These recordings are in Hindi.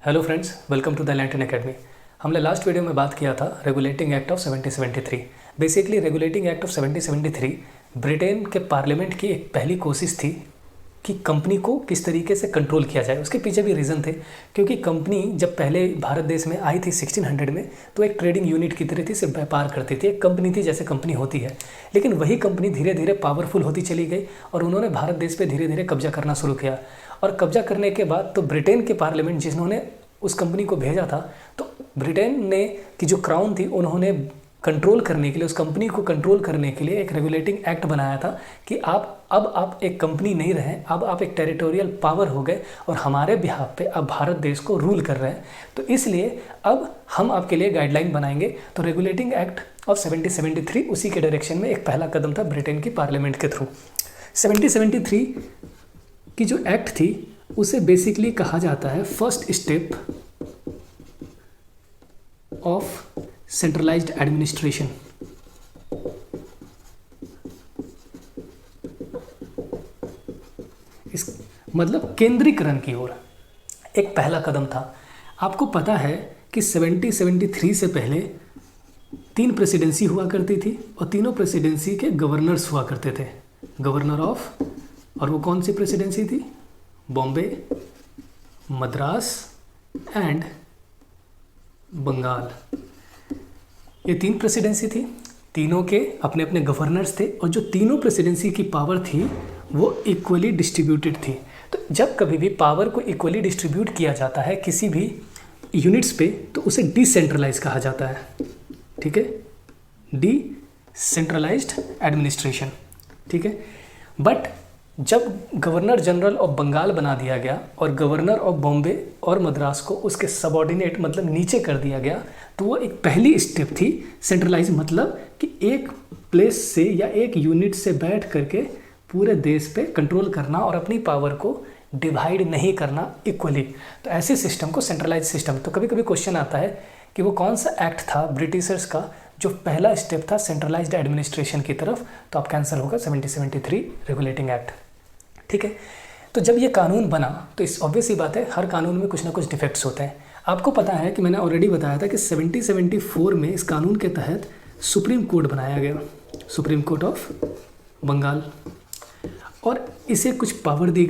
Hello friends, welcome to the Lanton academy. हमने लास्ट वीडियो में बात किया था regulating act of 1773। Basically regulating act of 1773 Britain के पार्लियामेंट की एक पहली कोशिश थी कि कंपनी को किस तरीके से कंट्रोल किया जाए। उसके पीछे भी रीज़न थे, क्योंकि कंपनी जब पहले भारत देश में आई थी 1600 में, तो एक ट्रेडिंग यूनिट की तरह थी, सिर्फ व्यापार करती थी, एक कंपनी थी जैसे कंपनी होती है। लेकिन वही कंपनी धीरे धीरे पावरफुल होती चली गई और उन्होंने भारत देश पे धीरे धीरे कब्जा करना शुरू किया। और कब्जा करने के बाद तो ब्रिटेन के पार्लियामेंट जिन्होंने उस कंपनी को भेजा था, तो ब्रिटेन ने की जो क्राउन थी, उन्होंने कंट्रोल करने के लिए, उस कंपनी को कंट्रोल करने के लिए एक रेगुलेटिंग एक्ट बनाया था कि आप एक कंपनी नहीं रहे, अब आप एक टेरिटोरियल पावर हो गए और हमारे बिहाफ पे अब भारत देश को रूल कर रहे हैं। तो इसलिए अब हम आपके लिए गाइडलाइन बनाएंगे। तो रेगुलेटिंग एक्ट ऑफ 1773 उसी के डायरेक्शन में एक पहला कदम था ब्रिटेन की पार्लियामेंट के थ्रू। 1773 की जो एक्ट थी उसे बेसिकली कहा जाता है first step of centralised administration. इस मतलब केंद्रीकरण की ओर एक पहला कदम था। आपको पता है कि 1773 से पहले 3 प्रेसिडेंसी हुआ करती थी और तीनों प्रेसिडेंसी के गवर्नर्स हुआ करते थे, गवर्नर ऑफ, और वो कौन सी प्रेसिडेंसी थी? बॉम्बे, मद्रास एंड बंगाल। ये 3 प्रेसिडेंसी थी, तीनों के अपने अपने गवर्नर्स थे और जो तीनों प्रेसिडेंसी की पावर थी वो इक्वली डिस्ट्रीब्यूटेड थी। तो जब कभी भी पावर को इक्वली डिस्ट्रीब्यूट किया जाता है किसी भी यूनिट्स पे, तो उसे डिसेंट्रलाइज कहा जाता है। ठीक है, डिसेंट्रलाइज्ड एडमिनिस्ट्रेशन। ठीक है, बट जब गवर्नर जनरल ऑफ बंगाल बना दिया गया और गवर्नर ऑफ बॉम्बे और मद्रास को उसके सबऑर्डिनेट मतलब नीचे कर दिया गया, तो वो एक पहली स्टेप थी सेंट्रलाइज, मतलब कि एक प्लेस से या एक यूनिट से बैठ करके पूरे देश पे कंट्रोल करना और अपनी पावर को डिवाइड नहीं करना इक्वली। तो ऐसे सिस्टम को सेंट्रलाइज सिस्टम। तो कभी कभी क्वेश्चन आता है कि वो कौन सा एक्ट था ब्रिटिशर्स का जो पहला स्टेप था सेंट्रलाइज्ड एडमिनिस्ट्रेशन की तरफ? तो आप कैंसिल होगा 1773 रेगुलेटिंग एक्ट। ठीक है, तो जब ये कानून बना तो इस ऑब्वियस ही बात है, हर कानून में कुछ ना कुछ डिफेक्ट्स होते हैं। आपको पता है कि मैंने ऑलरेडी बताया था कि 1774 में इस कानून के तहत सुप्रीम कोर्ट बनाया गया, सुप्रीम कोर्ट ऑफ बंगाल, और इसे कुछ पावर दी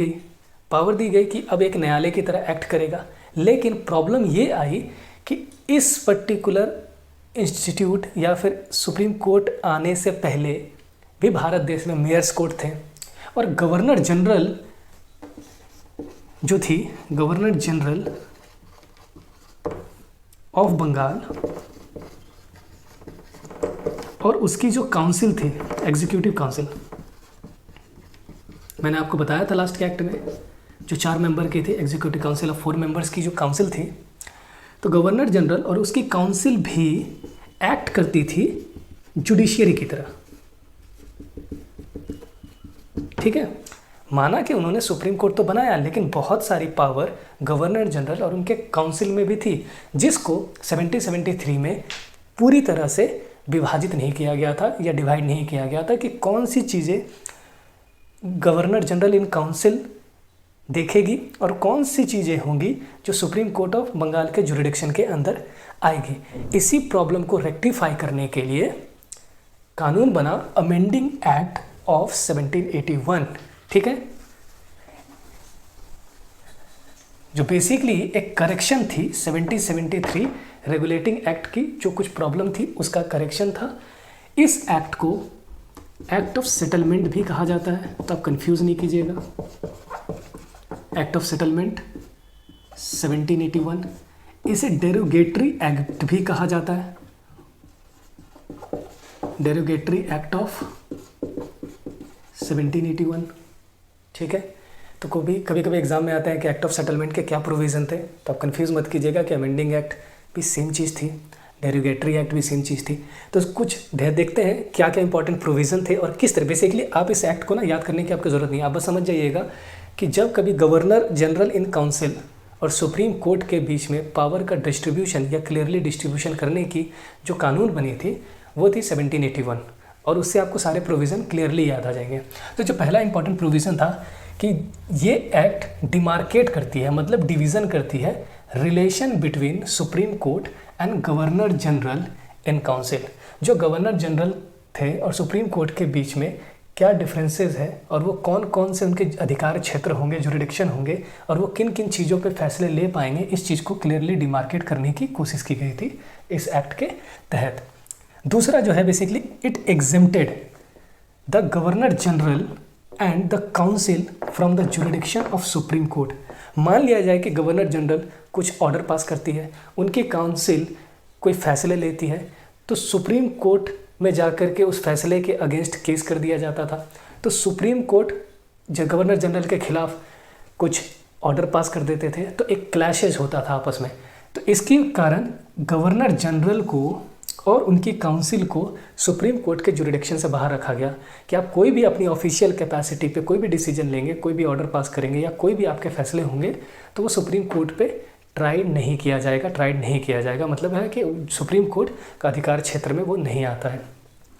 गई कि अब एक न्यायालय की तरह एक्ट करेगा। लेकिन प्रॉब्लम ये आई कि इस पर्टिकुलर इंस्टीट्यूट या फिर सुप्रीम कोर्ट आने से पहले भी भारत देश में मेयर्स कोर्ट थे और गवर्नर जनरल जो थी, गवर्नर जनरल ऑफ बंगाल, और उसकी जो काउंसिल थी, एग्जीक्यूटिव काउंसिल, मैंने आपको बताया था लास्ट के एक्ट में, जो 4 मेंबर की थी, एग्जीक्यूटिव काउंसिल ऑफ 4 मेंबर्स की जो काउंसिल थी। तो गवर्नर जनरल और उसकी काउंसिल भी एक्ट करती थी जुडिशियरी की तरह। ठीक है, माना कि उन्होंने सुप्रीम कोर्ट तो बनाया, लेकिन बहुत सारी पावर गवर्नर जनरल और उनके काउंसिल में भी थी, जिसको 1773 में पूरी तरह से विभाजित नहीं किया गया था या डिवाइड नहीं किया गया था कि कौन सी चीज़ें गवर्नर जनरल इन काउंसिल देखेगी और कौन सी चीज़ें होंगी जो सुप्रीम कोर्ट ऑफ बंगाल के जुरिडिक्शन के अंदर आएगी। इसी प्रॉब्लम को रेक्टिफाई करने के लिए कानून बना अमेंडिंग एक्ट ऑफ 1781। ठीक है, जो बेसिकली एक करेक्शन थी 1773 रेगुलेटिंग एक्ट की, जो कुछ प्रॉब्लम थी उसका करेक्शन था। इस एक्ट को एक्ट ऑफ सेटलमेंट भी कहा जाता है, तो आप कंफ्यूज नहीं कीजिएगा। एक्ट ऑफ सेटलमेंट 1781, इसे डेरोगेटरी एक्ट भी कहा जाता है, डेरोगेटरी एक्ट ऑफ 1781। ठीक है, तो कभी कभी एग्जाम में आता है कि एक्ट ऑफ सेटलमेंट के क्या प्रोविज़न थे, तो आप कंफ्यूज मत कीजिएगा कि अमेंडिंग एक्ट भी सेम चीज़ थी, डेरोगेटरी एक्ट भी सेम चीज़ थी। तो कुछ देखते हैं क्या क्या इंपॉर्टेंट प्रोविज़न थे और किस तरह। बेसिकली आप इस एक्ट को ना याद करने की आपको ज़रूरत नहीं है, आप बस समझ जाइएगा कि जब कभी गवर्नर जनरल इन काउंसिल और सुप्रीम कोर्ट के बीच में पावर का डिस्ट्रीब्यूशन या क्लियरली डिस्ट्रीब्यूशन करने की जो कानून बनी थी वो थी 1781, और उससे आपको सारे प्रोविज़न क्लियरली याद आ जाएंगे। तो जो पहला इंपॉर्टेंट प्रोविज़न था कि ये एक्ट डिमार्केट करती है, मतलब डिवीज़न करती है relation between supreme court and governor general in council. जो गवर्नर जनरल थे और सुप्रीम कोर्ट के बीच में क्या डिफरेंसेस है और वो कौन कौन से उनके अधिकार क्षेत्र होंगे, जुरिडिक्शन होंगे, और वो किन किन चीज़ों पे फैसले ले पाएंगे, इस चीज़ को क्लियरली डिमार्केट करने की कोशिश की गई थी इस एक्ट के तहत। दूसरा जो है basically it exempted the governor general and the council from the jurisdiction of supreme court. मान लिया जाए कि गवर्नर जनरल कुछ ऑर्डर पास करती है, उनकी काउंसिल कोई फैसले लेती है, तो सुप्रीम कोर्ट में जाकर के उस फैसले के अगेंस्ट केस कर दिया जाता था। तो सुप्रीम कोर्ट जो गवर्नर जनरल के खिलाफ कुछ ऑर्डर पास कर देते थे, तो एक क्लैशेज होता था आपस में। तो इसके कारण गवर्नर जनरल को और उनकी काउंसिल को सुप्रीम कोर्ट के जुरिडिक्शन से बाहर रखा गया कि आप कोई भी अपनी ऑफिशियल कैपेसिटी पे कोई भी डिसीजन लेंगे, कोई भी ऑर्डर पास करेंगे या कोई भी आपके फैसले होंगे, तो वो सुप्रीम कोर्ट पे ट्राइड नहीं किया जाएगा। मतलब है कि सुप्रीम कोर्ट का अधिकार क्षेत्र में वो नहीं आता है।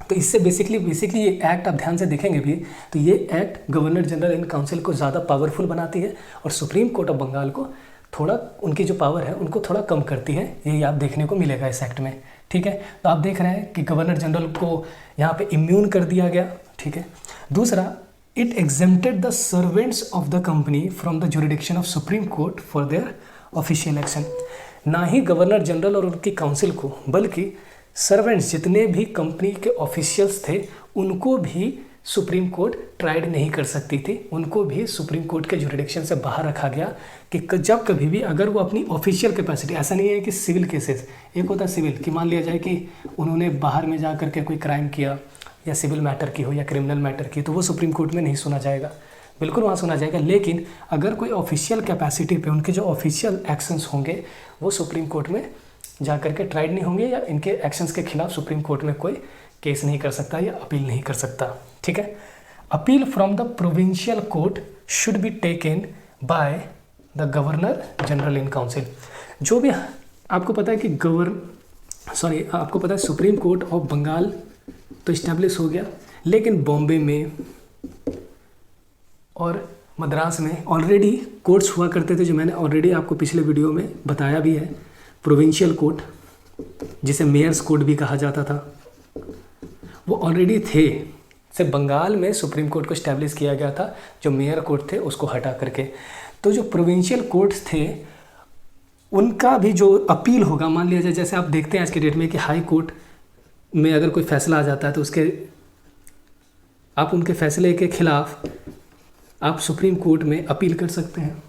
तो इससे बेसिकली ये एक्ट आप ध्यान से देखेंगे भी, तो ये act governor general and council को ज़्यादा पावरफुल बनाती है और सुप्रीम कोर्ट ऑफ बंगाल को थोड़ा, उनकी जो पावर है उनको थोड़ा कम करती है। यही आप देखने को मिलेगा इस एक्ट में, ठीक है। तो आप देख रहे हैं कि गवर्नर जनरल को यहाँ पे इम्यून कर दिया गया, ठीक है। दूसरा, it exempted the servants of the company from the jurisdiction of supreme court for their official action. ना ही गवर्नर जनरल और उनकी काउंसिल को, बल्कि सर्वेंट्स जितने भी कंपनी के ऑफिशियल्स थे उनको भी सुप्रीम कोर्ट ट्राइड नहीं कर सकती थी, उनको भी सुप्रीम कोर्ट के जुरिडिक्शन से बाहर रखा गया कि जब कभी भी अगर वो अपनी ऑफिशियल कैपेसिटी, ऐसा नहीं है कि सिविल केसेस, एक होता है सिविल कि मान लिया जाए कि उन्होंने बाहर में जा करके कोई क्राइम किया या सिविल मैटर की हो या क्रिमिनल मैटर की, तो वो सुप्रीम कोर्ट में नहीं सुना जाएगा, बिल्कुल वहाँ सुना जाएगा। लेकिन अगर कोई ऑफिशियल कैपेसिटी पे उनके जो ऑफिशियल एक्शंस होंगे वो सुप्रीम कोर्ट में जा करके ट्राइड नहीं होंगे या इनके एक्शंस के खिलाफ सुप्रीम कोर्ट में कोई केस नहीं कर सकता या अपील नहीं कर सकता, ठीक है। Appeal from the provincial court should be taken by the governor general in council. जो भी आपको पता है कि आपको पता है सुप्रीम कोर्ट ऑफ बंगाल तो इस्टेब्लिश हो गया, लेकिन बॉम्बे में और मद्रास में ऑलरेडी कोर्ट्स हुआ करते थे, जो मैंने ऑलरेडी आपको पिछले वीडियो में बताया भी है। प्रोविंशियल कोर्ट, जिसे मेयर्स कोर्ट भी कहा जाता था, वो ऑलरेडी थे। सिर्फ बंगाल में सुप्रीम कोर्ट को इस्टेब्लिश किया गया था, जो मेयर कोर्ट थे उसको हटा करके। तो जो प्रोविंशियल कोर्ट्स थे उनका भी जो अपील होगा, मान लिया जाए जैसे आप देखते हैं आज के डेट में कि हाई कोर्ट में अगर कोई फैसला आ जाता है तो आप उनके फैसले के खिलाफ आप सुप्रीम कोर्ट में अपील कर सकते हैं।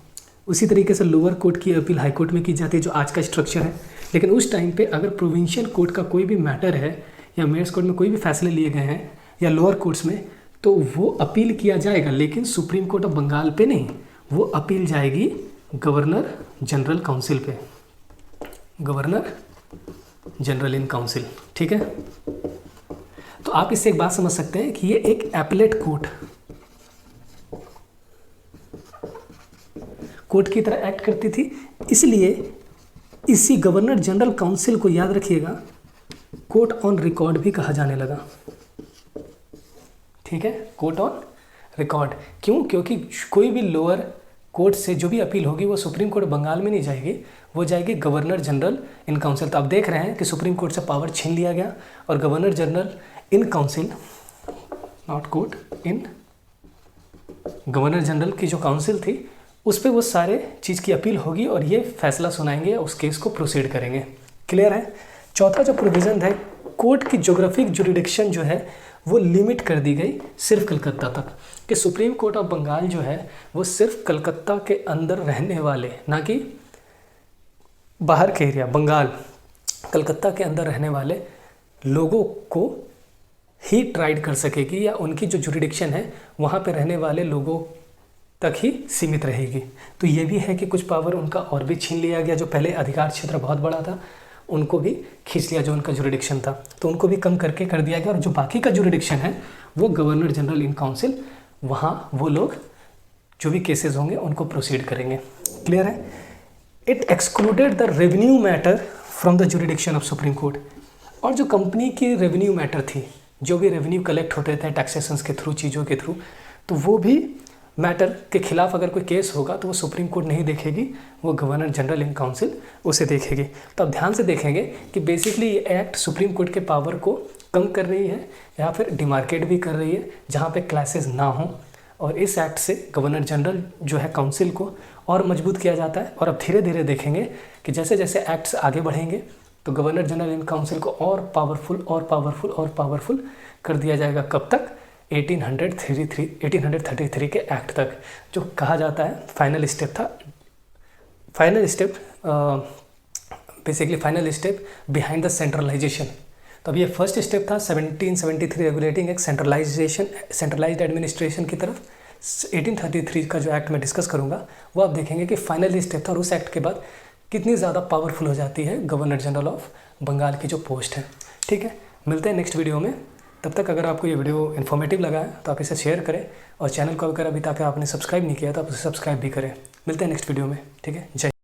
उसी तरीके से लोअर कोर्ट की अपील हाई कोर्ट में की जाती है, जो आज का स्ट्रक्चर है। लेकिन उस टाइम पे अगर प्रोविंशियल कोर्ट का कोई भी मैटर है या मेयर्स कोर्ट में कोई भी फैसले लिए गए हैं या लोअर कोर्ट्स में, तो वो अपील किया जाएगा, लेकिन सुप्रीम कोर्ट ऑफ बंगाल पे नहीं, वो अपील जाएगी गवर्नर जनरल काउंसिल पे, गवर्नर जनरल इन काउंसिल, ठीक है। तो आप इससे एक बात समझ सकते हैं कि ये एक एपलेट कोर्ट की तरह एक्ट करती थी। इसलिए इसी गवर्नर जनरल काउंसिल को याद रखिएगा कोर्ट ऑन रिकॉर्ड भी कहा जाने लगा, ठीक है। कोर्ट ऑन रिकॉर्ड क्यों? क्योंकि कोई भी लोअर कोर्ट से जो भी अपील होगी वो सुप्रीम कोर्ट बंगाल में नहीं जाएगी, वो जाएगी गवर्नर जनरल इन काउंसिल। तो आप देख रहे हैं कि सुप्रीम कोर्ट से पावर छीन लिया गया और governor general in council, not court, in governor general की जो काउंसिल थी उस पर वो सारे चीज़ की अपील होगी और ये फैसला सुनाएंगे, उस केस को प्रोसीड करेंगे। क्लियर है। चौथा जो प्रोविज़न है, कोर्ट की ज्योग्राफिक जुरिडिक्शन जो है वो लिमिट कर दी गई सिर्फ कलकत्ता तक, कि सुप्रीम कोर्ट ऑफ बंगाल जो है वो सिर्फ कलकत्ता के अंदर रहने वाले, ना कि बाहर के एरिया, बंगाल कलकत्ता के अंदर रहने वाले लोगों को ही ट्राइड कर सकेगी, या उनकी जो जुरिडिक्शन है वहाँ पे रहने वाले लोगों तक ही सीमित रहेगी। तो ये भी है कि कुछ पावर उनका और भी छीन लिया गया, जो पहले अधिकार क्षेत्र बहुत बड़ा था उनको भी खींच लिया, जो उनका जुरिडिक्शन था तो उनको भी कम करके कर दिया गया, और जो बाकी का जुरिडिक्शन है वो गवर्नर जनरल इन काउंसिल, वहाँ वो लोग जो भी केसेस होंगे उनको प्रोसीड करेंगे। क्लियर है। It excluded the revenue matter from the jurisdiction of supreme court. और जो कंपनी की रेवेन्यू मैटर थी, जो भी रेवेन्यू कलेक्ट होते थे टैक्सेशंस के थ्रू, चीज़ों के थ्रू, तो वो भी मैटर के खिलाफ अगर कोई केस होगा तो वो सुप्रीम कोर्ट नहीं देखेगी, वो गवर्नर जनरल इन काउंसिल उसे देखेगी। तो अब ध्यान से देखेंगे कि बेसिकली ये एक्ट सुप्रीम कोर्ट के पावर को कम कर रही है या फिर डिमार्केट भी कर रही है जहाँ पे क्लासेस ना हों, और इस एक्ट से गवर्नर जनरल जो है काउंसिल को और मजबूत किया जाता है। और अब धीरे धीरे देखेंगे कि जैसे जैसे एक्ट्स आगे बढ़ेंगे तो गवर्नर जनरल इन काउंसिल को और पावरफुल और पावरफुल और पावरफुल कर दिया जाएगा। कब तक? 1833 के एक्ट तक, जो कहा जाता है फाइनल स्टेप था, final step basically final step behind the centralisation. तो अब ये फर्स्ट स्टेप था 1773 रेगुलेटिंग एक सेंट्रलाइज्ड एडमिनिस्ट्रेशन की तरफ। 1833 का जो एक्ट मैं डिस्कस करूँगा वो आप देखेंगे कि फाइनल स्टेप था, और उस एक्ट के बाद कितनी ज़्यादा पावरफुल हो जाती है गवर्नर जनरल ऑफ बंगाल की जो पोस्ट है। ठीक है, मिलते हैं नेक्स्ट वीडियो में। तब तक अगर आपको ये वीडियो इन्फॉर्मेटिव लगा है तो आप इसे शेयर करें, और चैनल को अगर अभी तक आपने सब्सक्राइब नहीं किया तो आप उसे सब्सक्राइब भी करें। मिलते हैं नेक्स्ट वीडियो में। ठीक है, जय।